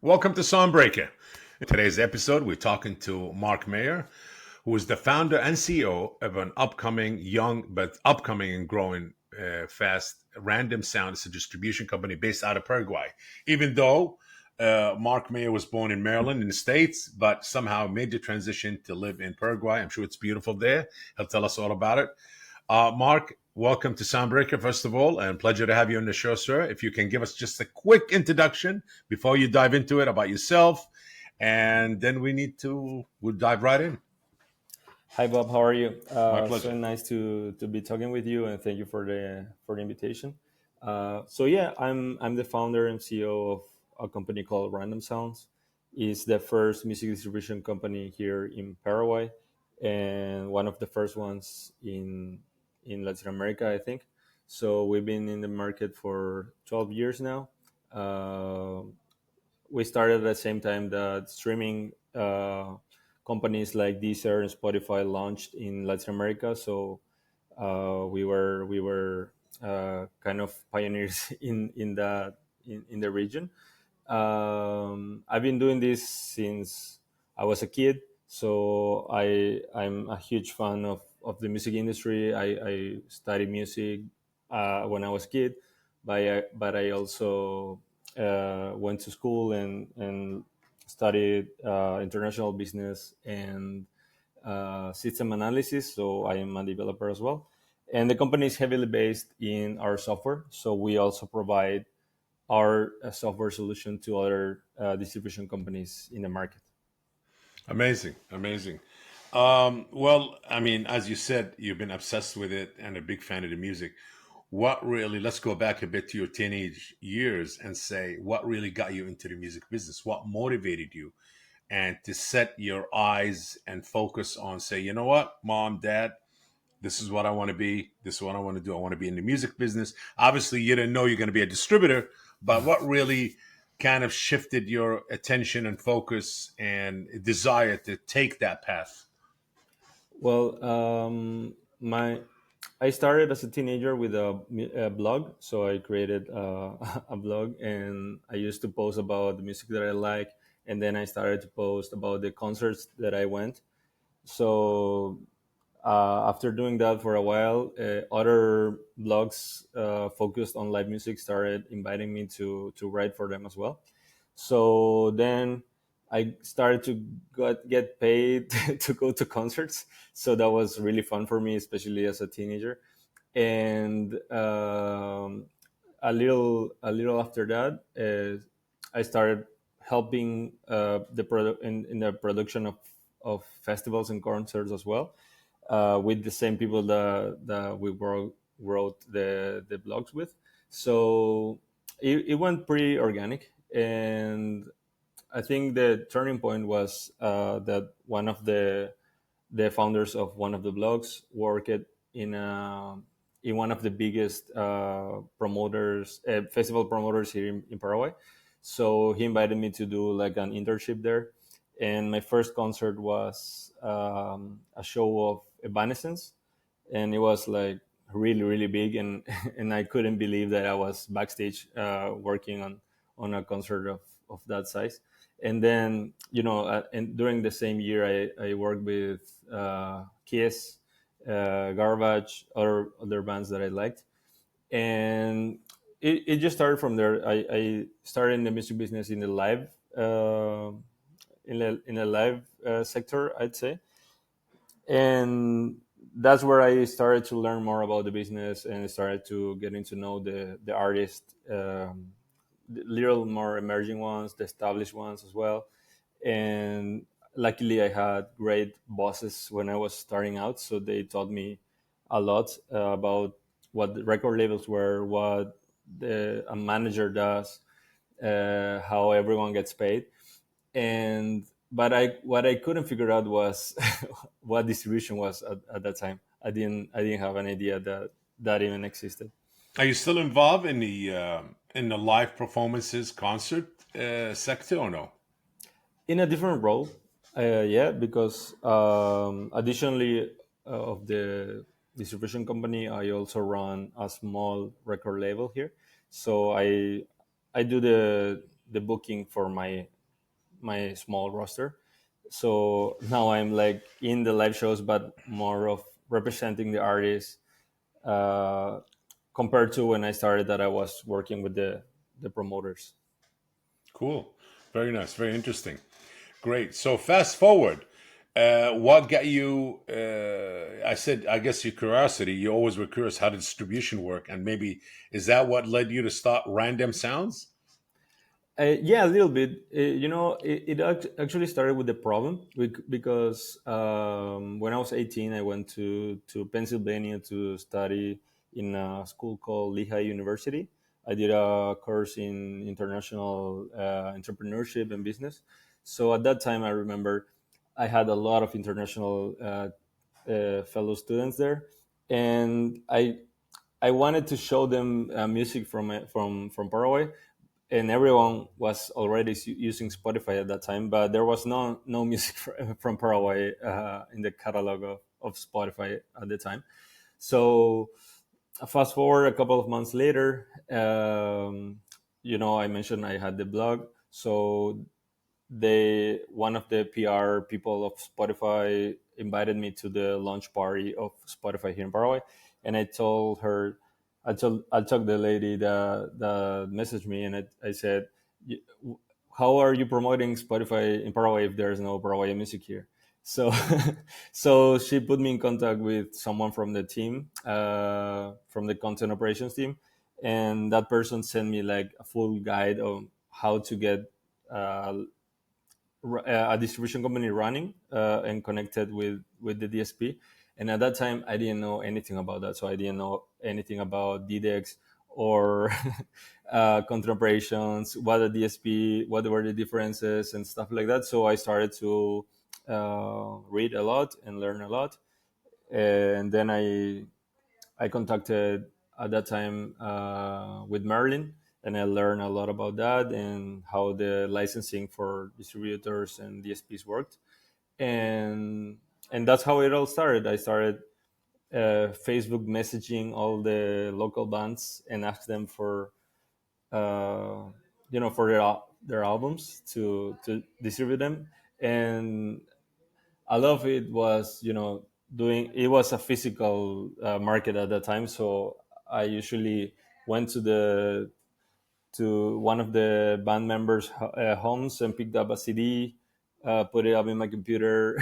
Welcome to Soundbreaker. In today's episode, we're talking to Mark Meyer, who is the founder and CEO of an upcoming and growing fast Random Sound. It's a distribution company based out of Paraguay. Even though Mark Meyer was born in Maryland in the States, but somehow made the transition to live in Paraguay. I'm sure it's beautiful there. He'll tell us all about it. Mark, welcome to Soundbreaker, first of all, and pleasure to have you on the show, sir. If you can give us just a quick introduction before you dive into it about yourself, and then we'll dive right in. Hi Bob, how are you? My So pleasure. nice to be talking with you, and thank you for the invitation. I'm the founder and CEO of a company called Random Sounds. It's the first music distribution company here in Paraguay, and one of the first ones in Latin America, I think. So we've been in the market for 12 years now. Uh, we started at the same time that streaming companies like Deezer and Spotify launched in Latin America. So we were kind of pioneers in the region. I've been doing this since I was a kid, so I'm a huge fan of the music industry. I studied music when I was a kid, but I also went to school and studied international business and system analysis. So I am a developer as well. And the company is heavily based in our software. So we also provide our software solution to other distribution companies in the market. Amazing, amazing. Well, I mean, as you said, you've been obsessed with it and a big fan of the music. What really, let's go back a bit to your teenage years and say, what really got you into the music business? What motivated you? And to set your eyes and focus on, say, you know what, mom, dad, this is what I want to be. This is what I want to do. I want to be in the music business. Obviously, you didn't know you're going to be a distributor, but what really kind of shifted your attention and focus and desire to take that path? Well, my I started as a teenager with a blog, so I created a blog, and I used to post about the music that I like, and then I started to post about the concerts that I went. So after doing that for a while, other blogs focused on live music started inviting me to write for them as well. So then I started to get paid to go to concerts. So that was really fun for me, especially as a teenager. And a little after that, I started helping in the production of festivals and concerts as well, with the same people that we wrote the blogs with. So it went pretty organic, and I think the turning point was that one of the founders of one of the blogs worked in a in one of the biggest festival promoters here in Paraguay. So he invited me to do like an internship there, and my first concert was a show of Evanescence, and it was like really big, and and I couldn't believe that I was backstage working on a concert of that size. And then and during the same year I worked with Kiss, Garbage, other bands that I liked, and it just started from there. I started in the music business in the live in the live sector, I'd say, and that's where I started to learn more about the business and started to getting to know the artists, the little more emerging ones, the established ones as well. And luckily, I had great bosses when I was starting out, so they taught me a lot about what the record labels were, what a manager does, how everyone gets paid. And but I what I couldn't figure out was what distribution was at that time. I didn't have an idea that that even existed. Are you still involved in the live performances concert sector or no? In a different role, yeah, because additionally of the distribution company, I also run a small record label here. So I do the booking for my small roster. So now I'm like in the live shows, but more of representing the artist, uh, compared to when I started, that I was working with the promoters. Cool. Very nice. Very interesting. Great. So fast forward. What got you? I said, I guess your curiosity. You always were curious how the distribution work, and maybe is that what led you to start Random Sounds? Yeah, a little bit. It actually started with the problem because when I was 18, I went to Pennsylvania to study in a school called Lehigh University. I did a course in international entrepreneurship and business. So at that time, I remember I had a lot of international fellow students there, and I wanted to show them music from Paraguay, and everyone was already using Spotify at that time, but there was no music from Paraguay in the catalog of Spotify at the time. So fast forward a couple of months later, I mentioned I had the blog, so one of the PR people of Spotify invited me to the launch party of Spotify here in Paraguay, and I told the lady that messaged me, and I said, "Y- how are you promoting Spotify in Paraguay if there's no Paraguayan music here?" So, so she put me in contact with someone from the team, from the content operations team, and that person sent me like a full guide on how to get uh, a distribution company running and connected with the DSP. And at that time, I didn't know anything about that. So I didn't know anything about DDEX or content operations, what a DSP, what were the differences and stuff like that. So I started to read a lot and learn a lot. And then I contacted at that time with Merlin, and I learned a lot about that and how the licensing for distributors and DSPs worked, and and that's how it all started. I started Facebook messaging all the local bands and asked them for uh, for their albums to distribute them, and a lot of it was doing it was a physical market at that time. So I usually went to one of the band members homes and picked up a CD, put it up in my computer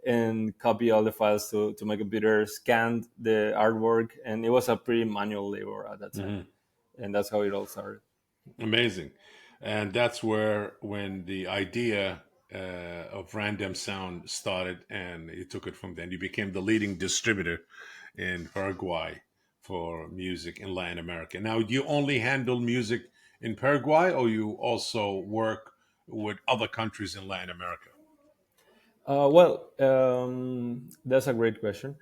and copy all the files to my computer, scanned the artwork, and it was a pretty manual labor at that time, Hmm. and that's how it all started. Amazing. And that's where when the idea of Random Sound started, and you took it from then. You became the leading distributor in Paraguay for music in Latin America. Now, do you only handle music in Paraguay, or you also work with other countries in Latin America? That's a great question.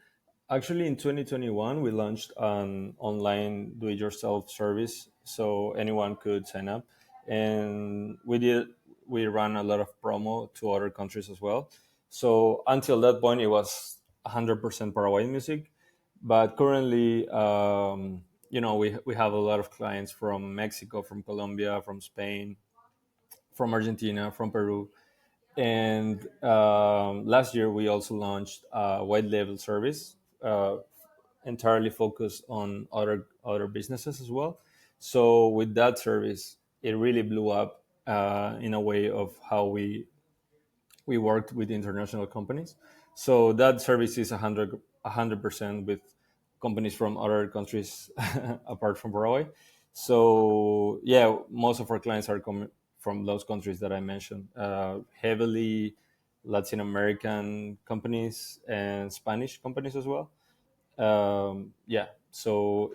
Actually, in 2021, we launched an online do-it-yourself service, so anyone could sign up, and we ran a lot of promo to other countries as well. So until that point, it was 100% Paraguayan music, but currently, we have a lot of clients from Mexico, from Colombia, from Spain, from Argentina, from Peru, and last year, we also launched a white label service, entirely focused on other businesses as well. So with that service, it really blew up in a way of how we worked with international companies. So that service is 100% with companies from other countries apart from Paraguay. So yeah, most of our clients are coming from those countries that I mentioned, heavily Latin American companies and Spanish companies as well. Yeah, so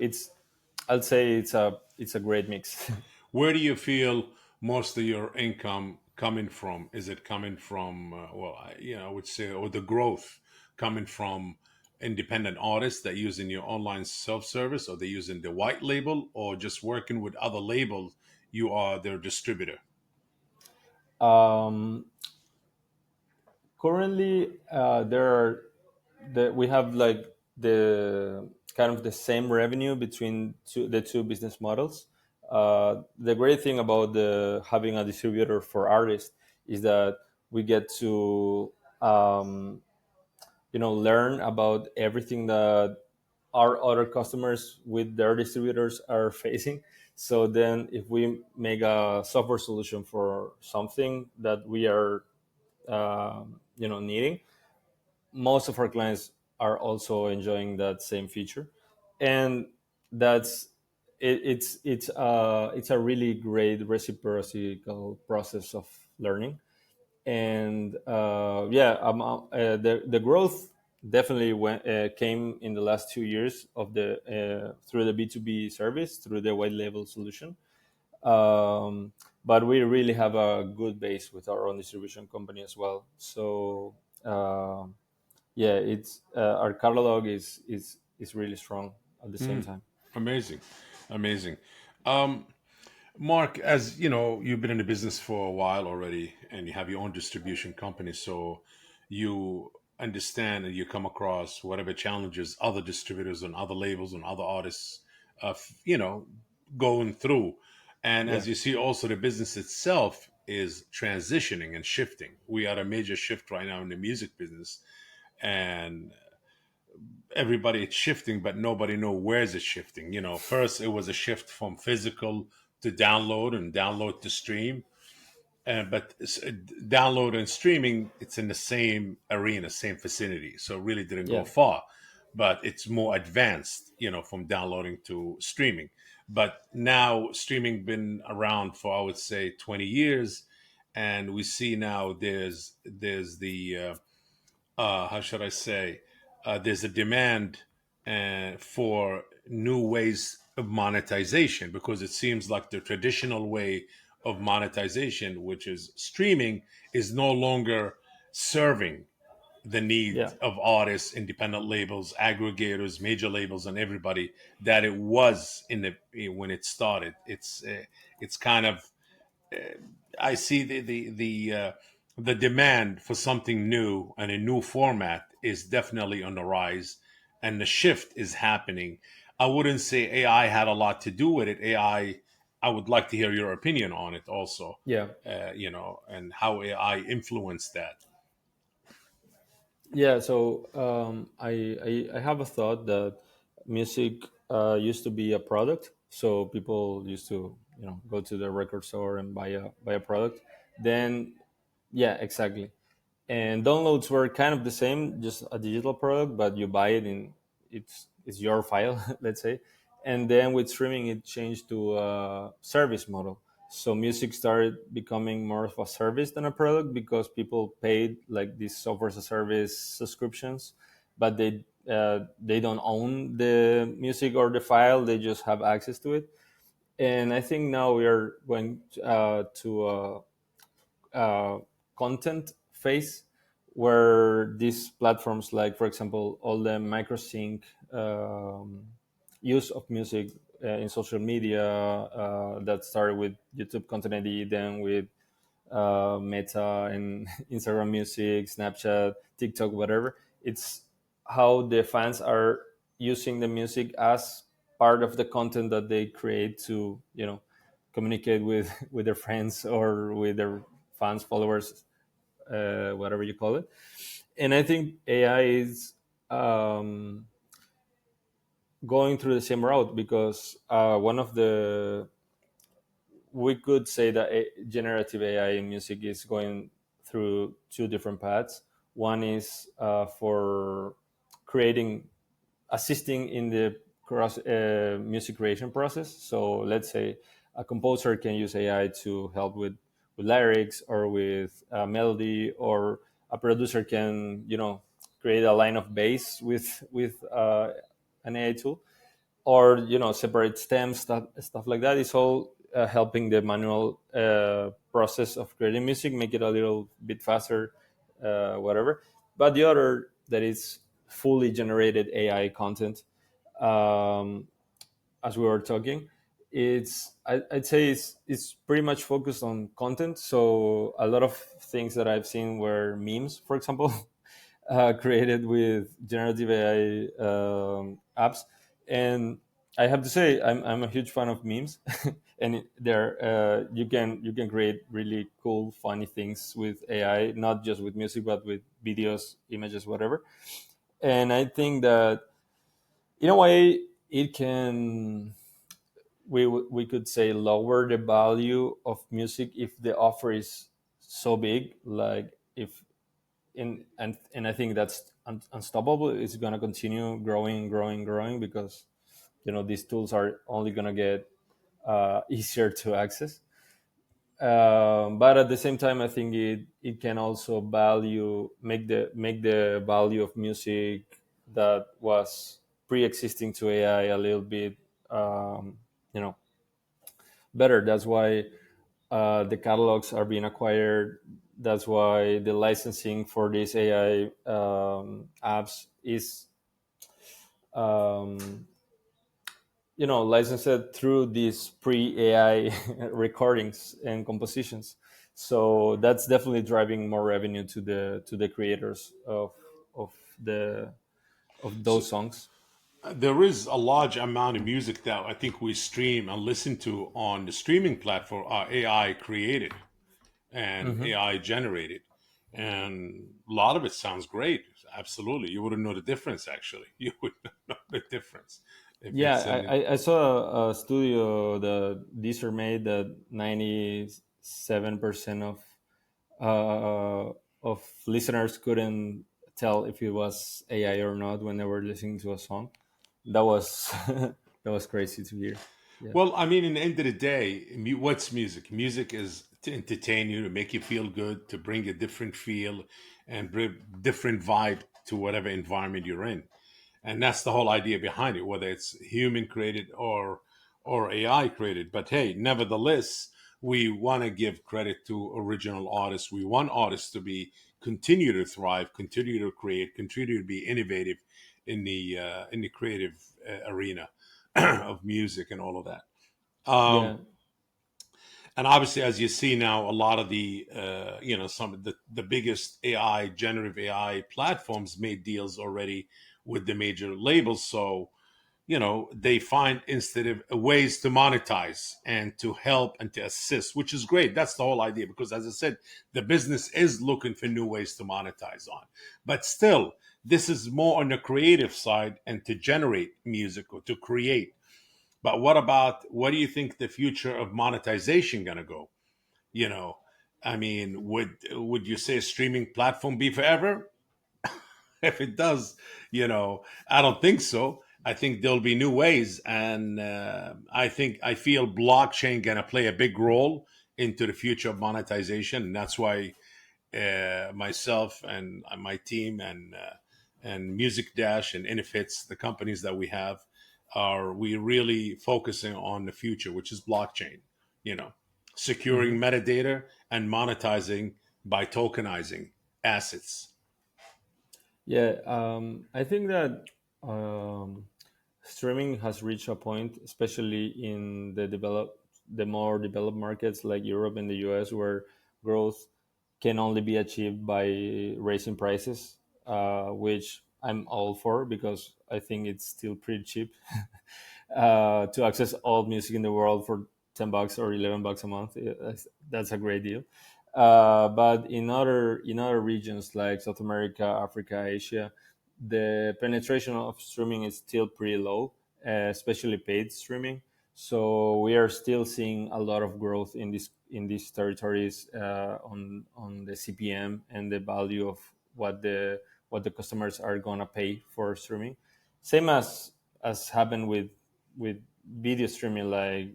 I'd say it's a great mix. Where do you feel most of your income coming from? Is it coming from, I would say, or the growth coming from independent artists that using your online self-service, or they using the white label, or just working with other labels? You are their distributor. um, Currently, we have like the kind of the same revenue between the two business models. The great thing about the having a distributor for artists is that we get to learn about everything that our other customers with their distributors are facing. So then if we make a software solution for something that we are needing, most of our clients are also enjoying that same feature, and that's it's a really great reciprocal process of learning. And the growth definitely came in the last 2 years of the through the B2B service, through the white label solution. But we really have a good base with our own distribution company as well. So it's our catalog is really strong at the same time. Amazing, amazing. Um, Mark, as you know, you've been in the business for a while already, and you have your own distribution company, so you understand and you come across whatever challenges other distributors and other labels and other artists, going through. And Yeah, as you see, also the business itself is transitioning and shifting. We are at a major shift right now in the music business, and everybody it's shifting, but nobody know where's it shifting. First it was a shift from physical to download and download to stream, and download and streaming, it's in the same arena, same vicinity, so it really didn't go yeah, far. But it's more advanced, from downloading to streaming. But now streaming been around for, I would say, 20 years, and we see now there's the how should I say, there's a demand for new ways of monetization, because it seems like the traditional way of monetization, which is streaming, is no longer serving the need yeah, of artists, independent labels, aggregators, major labels, and everybody that it was in the when it started. It's kind of, I see the demand for something new and a new format is definitely on the rise, and the shift is happening. I wouldn't say AI had a lot to do with it. I would like to hear your opinion on it also, yeah. and how AI influenced that. Yeah, so I have a thought that music used to be a product. So people used to go to the record store and buy a product. Then yeah, exactly. And downloads were kind of the same, just a digital product, but you buy it in it's your file, let's say. And then with streaming, it changed to a service model. So music started becoming more of a service than a product, because people paid like these software as a service subscriptions, but they don't own the music or the file; they just have access to it. And I think now we are going to content phase, where these platforms, like for example all the microsync use of music in social media, that started with YouTube Content ID, then with Meta and Instagram Music, Snapchat, TikTok, whatever. It's how the fans are using the music as part of the content that they create to communicate with their friends or with their fans, followers, whatever you call it. And I think AI is going through the same route, because one of the we could say that generative AI in music is going through two different paths. One is for creating, assisting in the music creation process. So let's say a composer can use AI to help with lyrics or with melody, or a producer can create a line of bass with an AI tool, or separate stems, stuff like that. It's all helping the manual process of creating music, make it a little bit faster, whatever. But the other, that is fully generated AI content, um, as we were talking, I'd say it's pretty much focused on content. So a lot of things that I've seen were memes, for example, created with generative AI apps. And I have to say, I'm a huge fan of memes. and there you can create really cool, funny things with AI, not just with music, but with videos, images, whatever. And I think that in a way it can we could say lower the value of music if the offer is so big, like if and I think that's unstoppable. It's going to continue growing, growing, growing, because these tools are only going to get easier to access. But at the same time, I think it can also value make the value of music that was pre-existing to AI a little bit, you know better. That's why the catalogs are being acquired. That's why the licensing for these AI apps is um, licensed through these pre-AI recordings and compositions. So that's definitely driving more revenue to the creators of the of So those songs. there is a large amount of music that I think we stream and listen to on the streaming platform are AI created and Hmm. AI generated. And a lot of it sounds great. Absolutely. You wouldn't know the difference, actually. You would not know the difference if Yeah, it's an. I saw a studio that these are made that 97% of listeners couldn't tell if it was AI or not when they were listening to a song. That was that was crazy to hear. Yeah. Well, I mean, in the end of the day, what's music? Music is to entertain you, to make you feel good, to bring a different feel and bring different vibe to whatever environment you're in. And that's the whole idea behind it, whether it's human created or AI created. But hey, nevertheless, we want to give credit to original artists. We want artists to be continue to thrive, continue to create, continue to be innovative in the creative arena of music and all of that. Yeah. And obviously, as you see now, a lot of the some of the biggest AI generative AI platforms made deals already with the major labels. So they find instead of ways to monetize and to help and to assist, which is great. That's the whole idea, because as I said, the business is looking for new ways to monetize on. But still, this is more on the creative side and to generate music or to create. But what do you think the future of monetization going to go? You know, I mean, would you say a streaming platform be forever? If it does, I don't think so. I think there'll be new ways, and I feel blockchain going to play a big role into the future of monetization, and that's why myself and my team and Music Dash and Inifits, the companies that we have, are we really focusing on the future, which is blockchain. You know, securing Hmm. metadata and monetizing by tokenizing assets. Yeah. I think that streaming has reached a point, especially in the more developed markets like Europe and the US, where growth can only be achieved by raising prices, which I'm all for, because I think it's still pretty cheap to access all music in the world for $10 or $11 a month. That's a great deal. But in other regions like South America, Africa, Asia, the penetration of streaming is still pretty low, especially paid streaming. So we are still seeing a lot of growth in these territories, on the CPM and the value of what the customers are gonna pay for streaming. Same as happened with video streaming like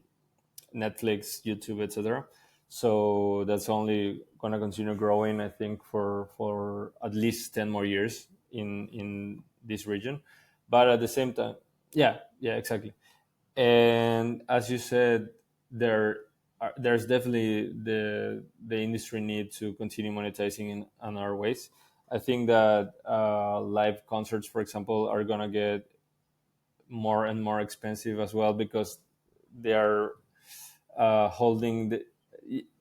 Netflix, YouTube, etc. So that's only gonna continue growing, I think, for at least 10 more years in this region. But at the same time, yeah, yeah, exactly. And as you said, there's definitely the industry need to continue monetizing in our ways. I think that live concerts, for example, are gonna get more and more expensive as well, because they are holding the.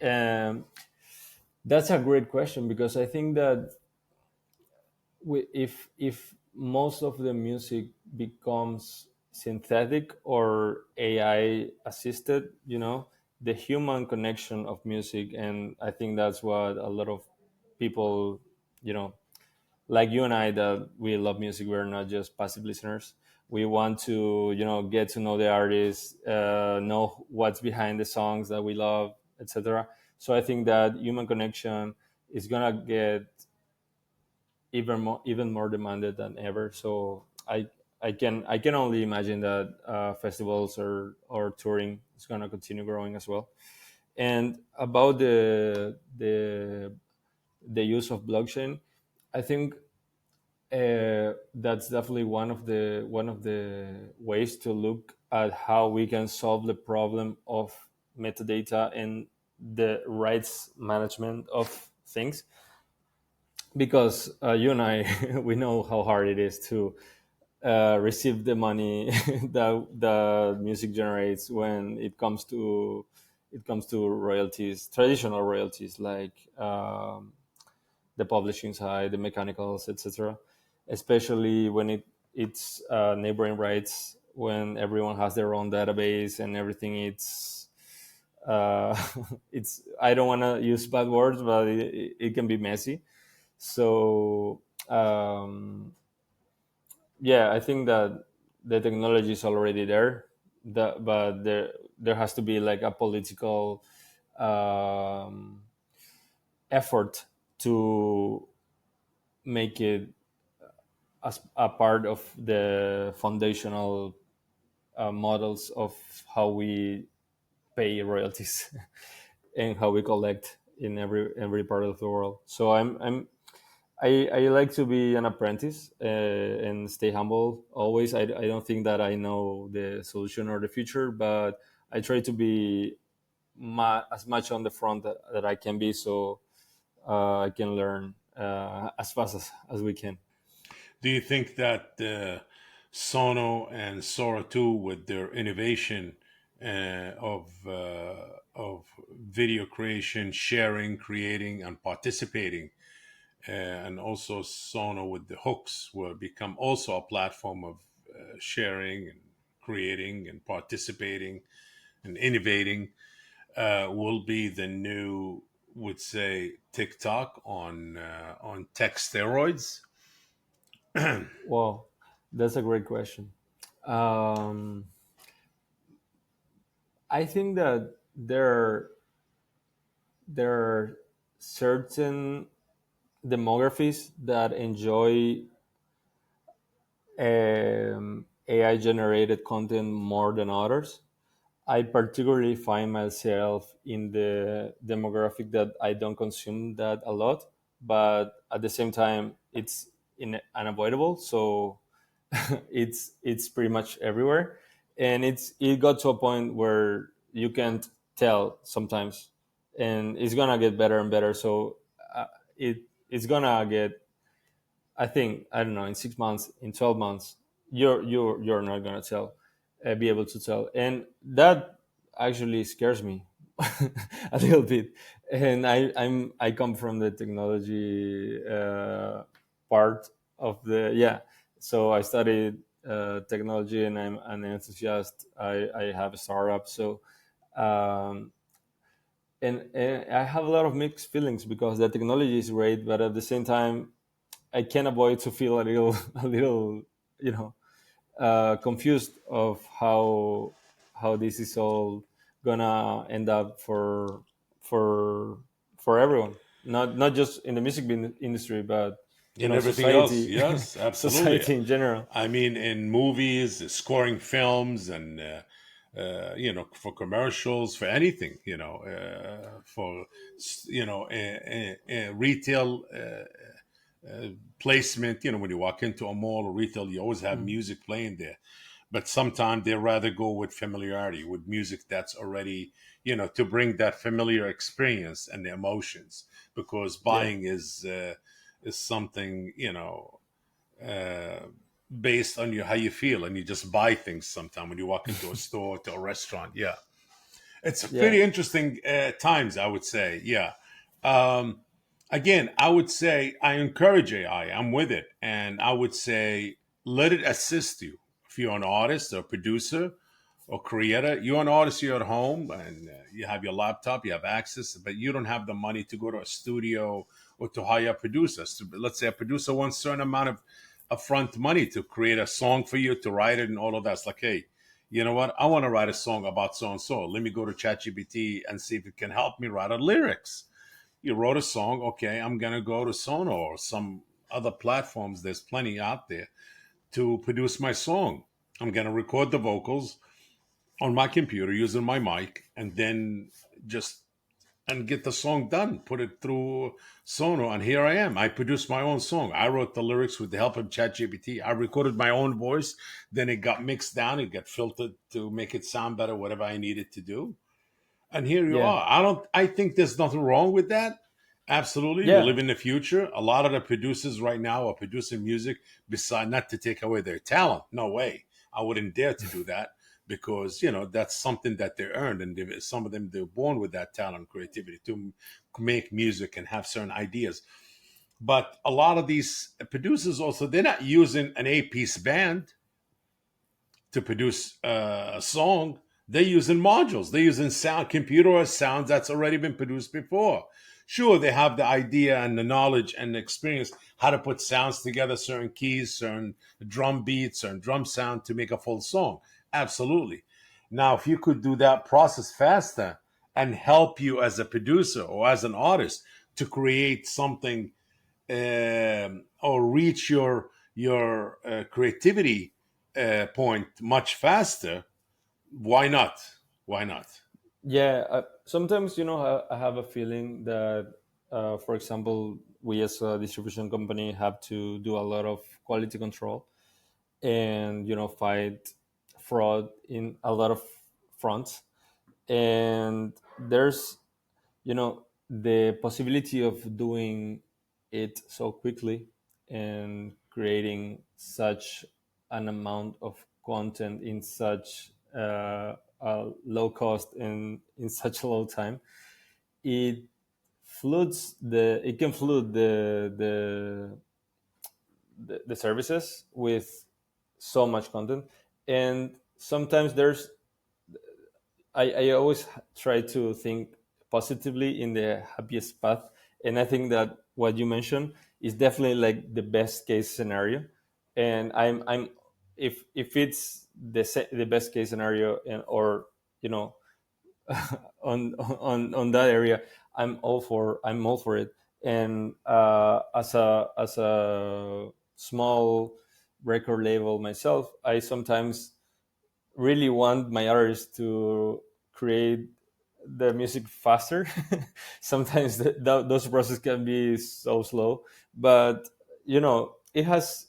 Um, that's a great question, because I think that if most of the music becomes synthetic or AI assisted, the human connection of music. And I think that's what a lot of people, you know, like you and I, that we love music, we're not just passive listeners. We want to, get to know the artist, know what's behind the songs that we love, etc. So I think that human connection is gonna get even more demanded than ever. So I can only imagine that festivals or touring is gonna continue growing as well. And about the use of blockchain, I think that's definitely one of the ways to look at how we can solve the problem of metadata and the rights management of things. Because you and I, we know how hard it is to receive the money that the music generates when it comes to royalties, traditional royalties, like the publishing side, the mechanicals, etc. Especially when it's neighboring rights, when everyone has their own database and everything. Uh, it's I don't want to use bad words, but it can be messy. So yeah, I think that the technology is already there, but there has to be like a political um, effort to make it as a part of the foundational models of how we pay royalties and how we collect in every part of the world. So I like to be an apprentice and stay humble always. I don't think that I know the solution or the future, but I try to be as much on the front that I can be, so I can learn as fast as we can. Do you think that Sono and Sora 2, with their innovation of video creation, sharing, creating, and participating, and also Sono with the hooks, will become also a platform of sharing and creating and participating and innovating? Will be the new, would say, TikTok on tech steroids? Well, that's a great question. Um, I think that there are certain demographics that enjoy AI generated content more than others. I particularly find myself in the demographic that I don't consume that a lot, but at the same time, it's unavoidable. So it's pretty much everywhere, and it got to a point where you can't tell sometimes, and it's gonna get better and better. So it's gonna get, I think, I don't know, in 6 months, in 12 months, you're not gonna be able to tell, and that actually scares me a little bit. And I come from the technology part of the yeah. So I studied technology, and I'm an enthusiast. I have a startup, so um, and I have a lot of mixed feelings because the technology is great, but at the same time I can't avoid to feel a little, a little, you know, confused of how this is all gonna end up for for everyone. Not just in the music industry, but In everything else, society, yes, absolutely. society in general. I mean, in movies, scoring films, and for commercials, for anything, for retail placement. When you walk into a mall or retail, you always have Mm. music playing there. But sometimes they rather go with familiarity, with music that's already, to bring that familiar experience and the emotions, because Yeah, buying is something, uh, based on how you feel, and you just buy things sometimes when you walk into a store, to a restaurant. Yeah, it's yeah, pretty interesting times, I would say. Yeah. um, Again, I would say I encourage AI. I'm with it, and I would say let it assist you if you're an artist or producer. or creator. You're an artist, you're at home, and you have your laptop, you have access, but you don't have the money to go to a studio or to hire producers. Let's say a producer wants a certain amount of upfront money to create a song for you, to write it, and all of that. It's like, hey, you know what? I want to write a song about so and so. Let me go to ChatGPT and see if it can help me write a lyrics. You wrote a song, okay, I'm gonna go to Sono or some other platforms. There's plenty out there to produce my song. I'm gonna record the vocals on my computer using my mic, and then just and get the song done. Put it through Sono, and here I am. I produced my own song. I wrote the lyrics with the help of ChatGPT. I recorded my own voice. Then it got mixed down. It got filtered to make it sound better, whatever I needed to do. And here you Yeah, are. I think there's nothing wrong with that. Absolutely. We yeah, live in the future. A lot of the producers right now are producing music beside, not to take away their talent. No way. I wouldn't dare to do that, because, that's something that they earned, and some of them, they're born with that talent and creativity to make music and have certain ideas. But a lot of these producers also, they're not using an eight-piece band to produce a song. They're using modules. They're using sound, computer or sounds that's already been produced before. Sure, they have the idea and the knowledge and the experience how to put sounds together, certain keys, certain drum beats, certain drum sound to make a full song. Absolutely. Now, if you could do that process faster and help you as a producer or as an artist to create something, or reach your creativity point much faster, why not? Why not? yeah. Sometimes, I have a feeling that, for example, we as a distribution company have to do a lot of quality control and fight fraud in a lot of fronts. And there's the possibility of doing it so quickly and creating such an amount of content in such low cost and in such a low time, it it can flood the services with so much content. And sometimes I always try to think positively in the happiest path. And I think that what you mentioned is definitely like the best case scenario. And I'm if it's the best case scenario, and or you know on that area, I'm all for it. And as a small record label myself, I sometimes really want my artists to create the music faster. Sometimes those processes can be so slow, but it has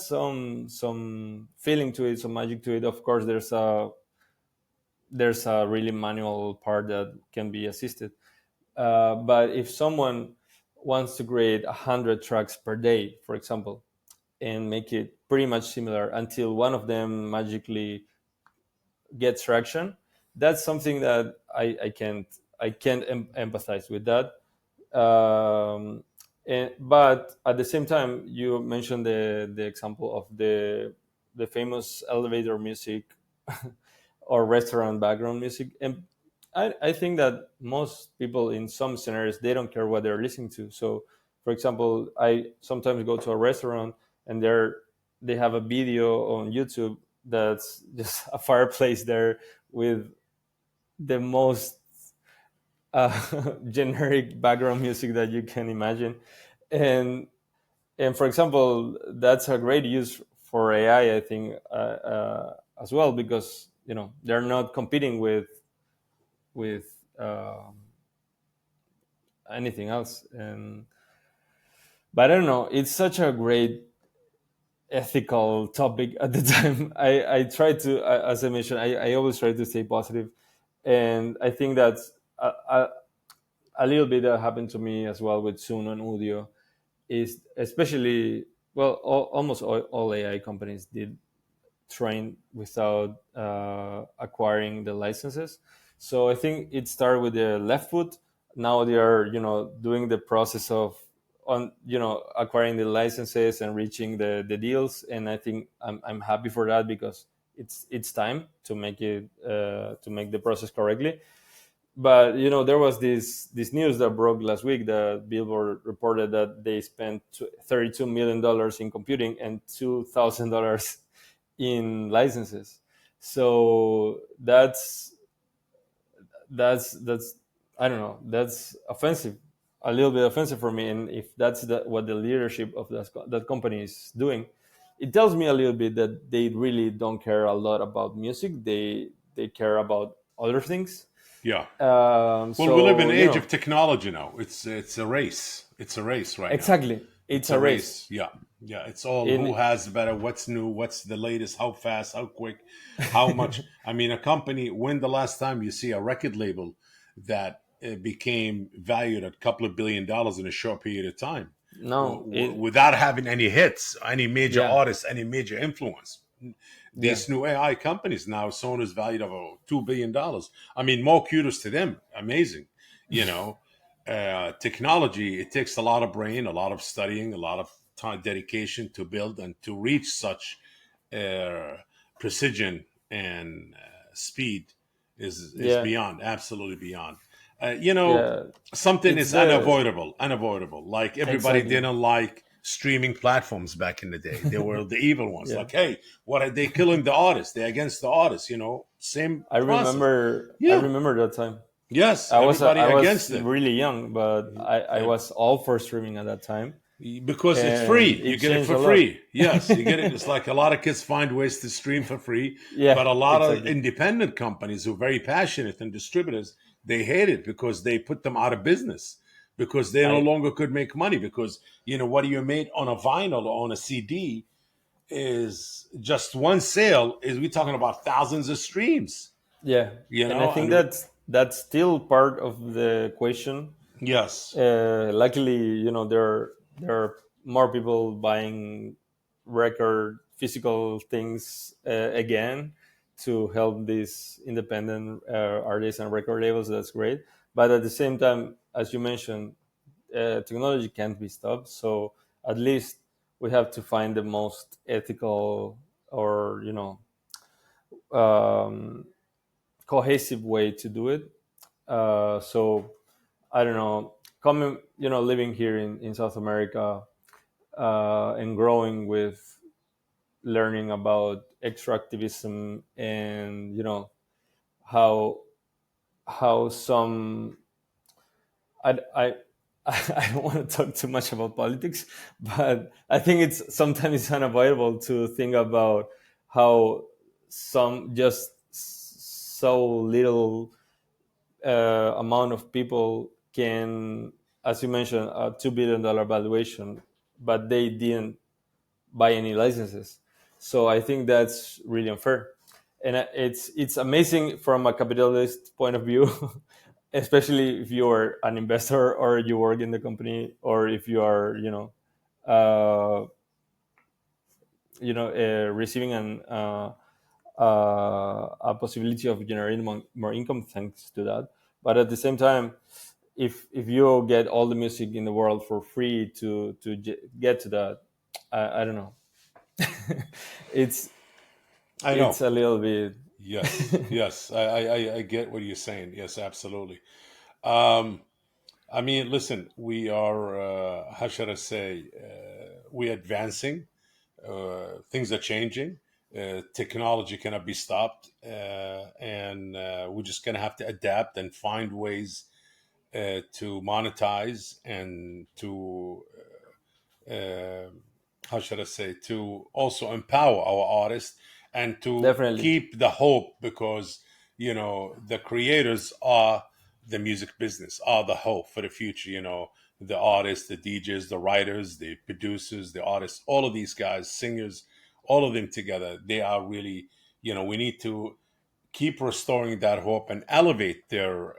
some feeling to it, some magic to it. Of course, there's a really manual part that can be assisted. But if someone wants to create 100 tracks per day, for example, and make it pretty much similar until one of them magically get traction, that's something that I can't empathize with that. But at the same time, you mentioned the example of the famous elevator music or restaurant background music. And I think that most people in some scenarios, they don't care what they're listening to. So for example, I sometimes go to a restaurant and they have a video on YouTube that's just a fireplace there with the most generic background music that you can imagine. and and for example, that's a great use for AI, I think, as well, because they're not competing with anything else. And but I don't know, it's such a great ethical topic at the time. I try to, as I mentioned, I always try to stay positive. And I think that's a little bit that happened to me as well with Zoom and Udio, is especially, well, almost all AI companies did train without acquiring the licenses. So I think it started with the left foot. Now they are, doing the process of on acquiring the licenses and reaching the deals. And I think I'm happy for that, because it's time to make it to make the process correctly. But there was this news that broke last week that Billboard reported that they spent $32 million in computing and $2,000 in licenses. So that's I don't know, that's offensive, a little bit offensive for me. And if that's what the leadership of that company is doing, it tells me a little bit that they really don't care a lot about music. They care about other things. Yeah. Well, we live in So an age of technology now. It's a race. It's a race right now. exactly, it's It's a a race. race. Yeah. Yeah. It's all who In has better, what's new, what's the latest, how fast, how quick, how much. I mean, a company, when the last time you see a record label that became valued at a couple of $1 billion in a short period of time no, without having any hits, any major yeah, artists, any major influence? yeah, These new AI companies now, Sony's valued of $2 billion. I mean, more kudos to them. Amazing. You know, technology, it takes a lot of brain, a lot of studying, a lot of time, dedication to build and to reach such uh, precision and speed is yeah, beyond, absolutely beyond. You know, yeah. something It's is the unavoidable. Like everybody exactly. didn't like streaming platforms back in the day. They were the evil ones. Yeah, Like, hey, what are they killing the artists? They're against the artists. Same process. I Yeah. remember that time. Yes. I Everybody was against it. really young, but I And was all for streaming at that time, because it's free. and You it get it changed for a lot. free. Yes, you get it. It's like a lot of kids find ways to stream for free, Yeah, but a lot of exactly. independent companies who are very passionate and distributors, they hate it because they put them out of business because they no I longer could make money because what you made on a vinyl or on a CD is just one sale is we talking about thousands of streams, Yeah, and I think and that's still part of the equation. yes, Luckily, there are more people buying record physical things again to help these independent artists and record labels. That's great, but at the same time, as you mentioned, technology can't be stopped. So at least we have to find the most ethical or um, cohesive way to do it. So I don't know, coming, living here in South America and growing with learning about extractivism and how some I I don't want to talk too much about politics, but I think it's sometimes it's unavoidable to think about how some just so little amount of people can, as you mentioned, a $2 billion valuation, but they didn't buy any licenses. So I think that's really unfair, and it's amazing from a capitalist point of view, especially if you are an investor or you work in the company, or if you are uh, receiving a possibility of generating more income thanks to that. But at the same time, if you get all the music in the world for free to get to that, I don't know. it's I it's know. a little bit. Yes, yes, I get what you're saying. Yes, absolutely. Um, I mean, listen, we are, how should I say, we're advancing. Things are changing. Technology cannot be stopped. And we're just going to have to adapt and find ways to monetize and to uh, how should I say, to also empower our artists and to Definitely. keep the hope because, the creators are the music business, are the hope for the future, the artists, the DJs, the writers, the producers, the artists, all of these guys, singers, all of them together, they are really, we need to keep restoring that hope and elevate their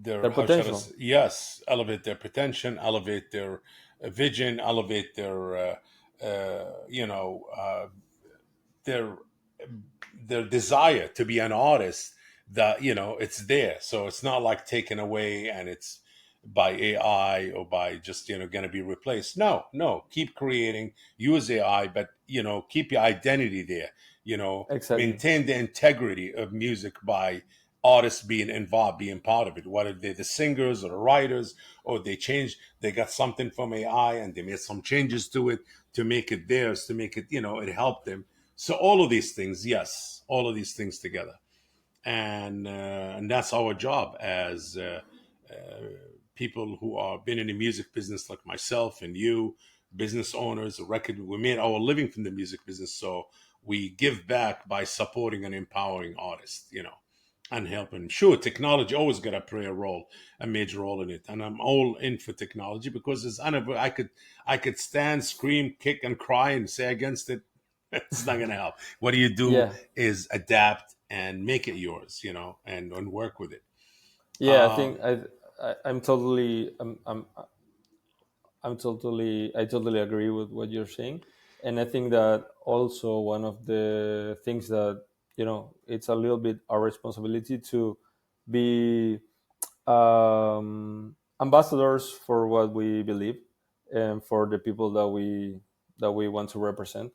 Their how shall I potential. say, yes, elevate their potential, elevate their vision, elevate their their their desire to be an artist, that it's there, so it's not like taken away and it's by AI or by just going to be replaced. No, no, keep creating, use AI, but keep your identity there. Exactly. Maintain the integrity of music by artists being involved, being part of it. Whether they're the singers or the writers, or they got something from AI and they made some changes to it to make it theirs, to make it, it helped them. So all of these things, yes, all of these things together, and that's our job as people who are been in the music business, like myself and you, business owners. A record, we made our living from the music business, so we give back by supporting and empowering artists, and helping. Sure, technology always got to play a major role in it, and I'm all in for technology because I could stand, scream, kick, and cry and say against it. It's not gonna help. What do you do Yeah. is adapt and make it yours, and work with it. Yeah, I Um, think I'm totally I totally agree with what you're saying, and I think that also one of the things that it's a little bit our responsibility to be ambassadors for what we believe and for the people that we want to represent.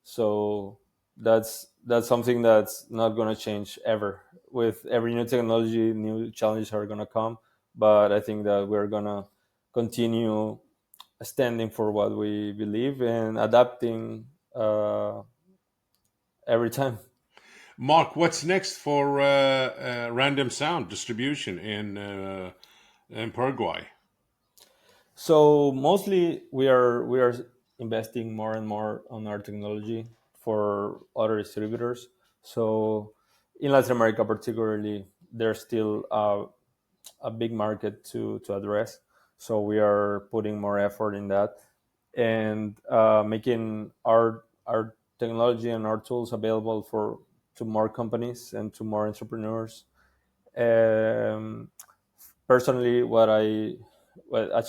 So that's something that's not going to change ever. With every new technology, new challenges are going to come, but I think that we're going to continue standing for what we believe and adapting every time. Mark, what's next for Random Sound distribution in Paraguay? So mostly we are investing more and more on our technology for other distributors. So in Latin America, particularly, there's still a big market to address. So we are putting more effort in that and making our technology and our tools available for to more companies and to more entrepreneurs. Um, Personally, what a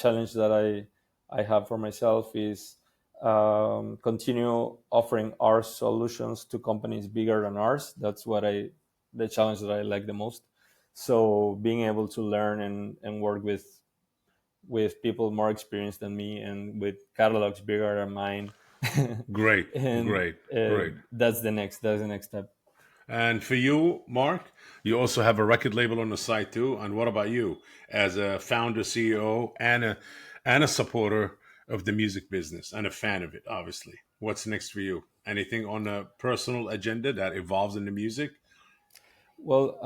challenge that I have for myself is continue offering our solutions to companies bigger than ours. That's the challenge that I like the most. So being able to learn and work with people more experienced than me and with catalogs bigger than mine, Great, and great, great. that's the next step. And for you, Mark, you also have a record label on the site too. And what about you, as a founder, CEO, and a supporter of the music business and a fan of it? Obviously, what's next for you? Anything on a personal agenda that evolves in the music? Well,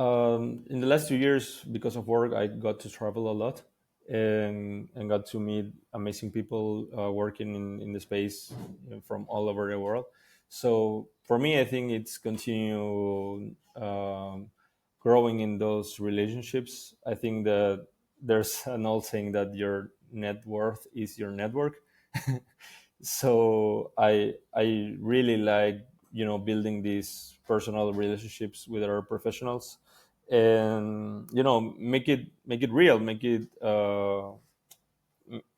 in the last 2 years, because of work, I got to travel a lot and got to meet amazing people working in the space, from all over the world. So for me, I think it's continue growing in those relationships. I think that there's an old saying that your net worth is your network. So I really like building these personal relationships with our professionals, and make it real,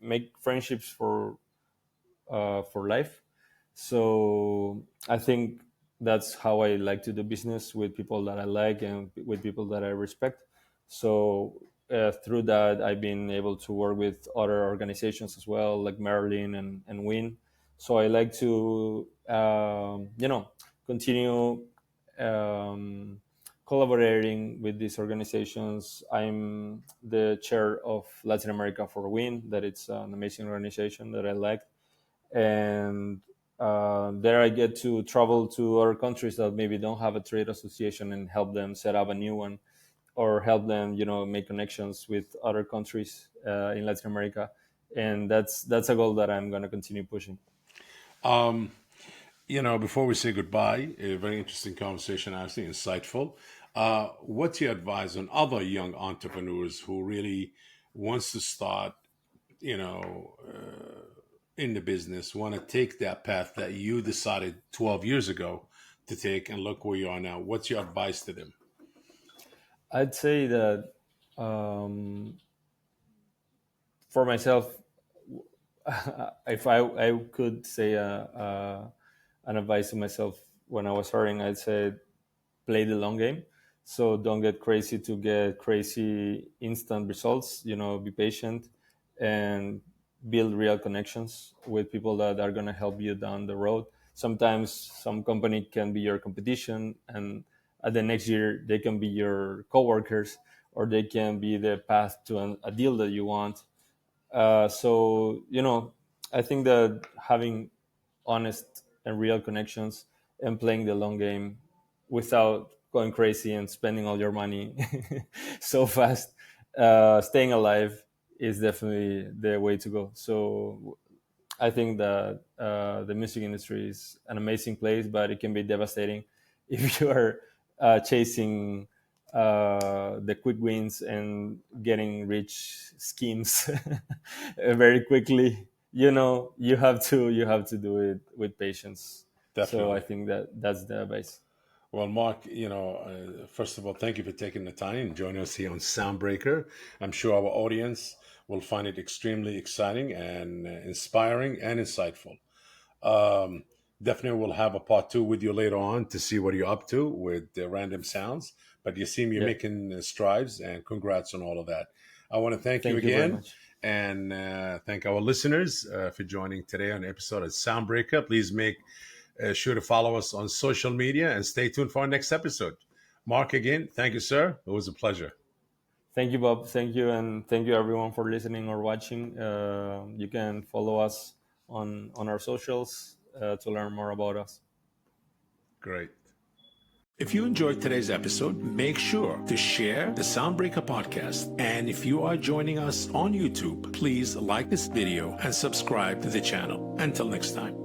make friendships for life. So I think that's how I like to do business, with people that I like and with people that I respect. So through that, I've been able to work with other organizations as well, like Marilyn and Win. So I like to continue um, collaborating with these organizations. I'm the chair of Latin America for Win. That it's an amazing organization that I like, and there I get to travel to other countries that maybe don't have a trade association and help them set up a new one, or help them make connections with other countries in Latin America. And that's a goal that I'm going to continue pushing. Um, Before we say goodbye, a very interesting conversation, actually insightful. What's your advice on other young entrepreneurs who really wants to start, in the business, want to take that path that you decided 12 years ago to take, and look where you are now? What's your advice to them? I'd say that, for myself, if I could say an advice to myself when I was starting, I'd say play the long game. So don't get crazy to get crazy instant results. Be patient and build real connections with people that are going to help you down the road. Sometimes some company can be your competition, and at the next year they can be your coworkers, or they can be the path to a deal that you want. So I think that having honest and real connections and playing the long game without going crazy and spending all your money so fast, staying alive is definitely the way to go. So I think that the music industry is an amazing place, but it can be devastating if you are chasing the quick wins and getting rich schemes very quickly. You have to do it with patience. So I Definitely. think that that's the advice. Well, Mark, first of all, thank you for taking the time and joining us here on Soundbreaker. I'm sure our audience will find it extremely exciting and inspiring and insightful. Um, Definitely we'll have a part two with you later on to see what you're up to with the random sounds. But you seem you're Yeah. making strides, and congrats on all of that. I want to thank you Thank you very again, much. and thank our listeners for joining today on the episode of Soundbreaker. Please make sure to follow us on social media and stay tuned for our next episode. Mark, again, thank you, sir. It was a pleasure. Thank you, Bob. Thank you, and thank you everyone for listening or watching. You can follow us on our socials to learn more about us. Great. If you enjoyed today's episode, make sure to share the Soundbreaker podcast. And if you are joining us on YouTube, please like this video and subscribe to the channel. Until next time.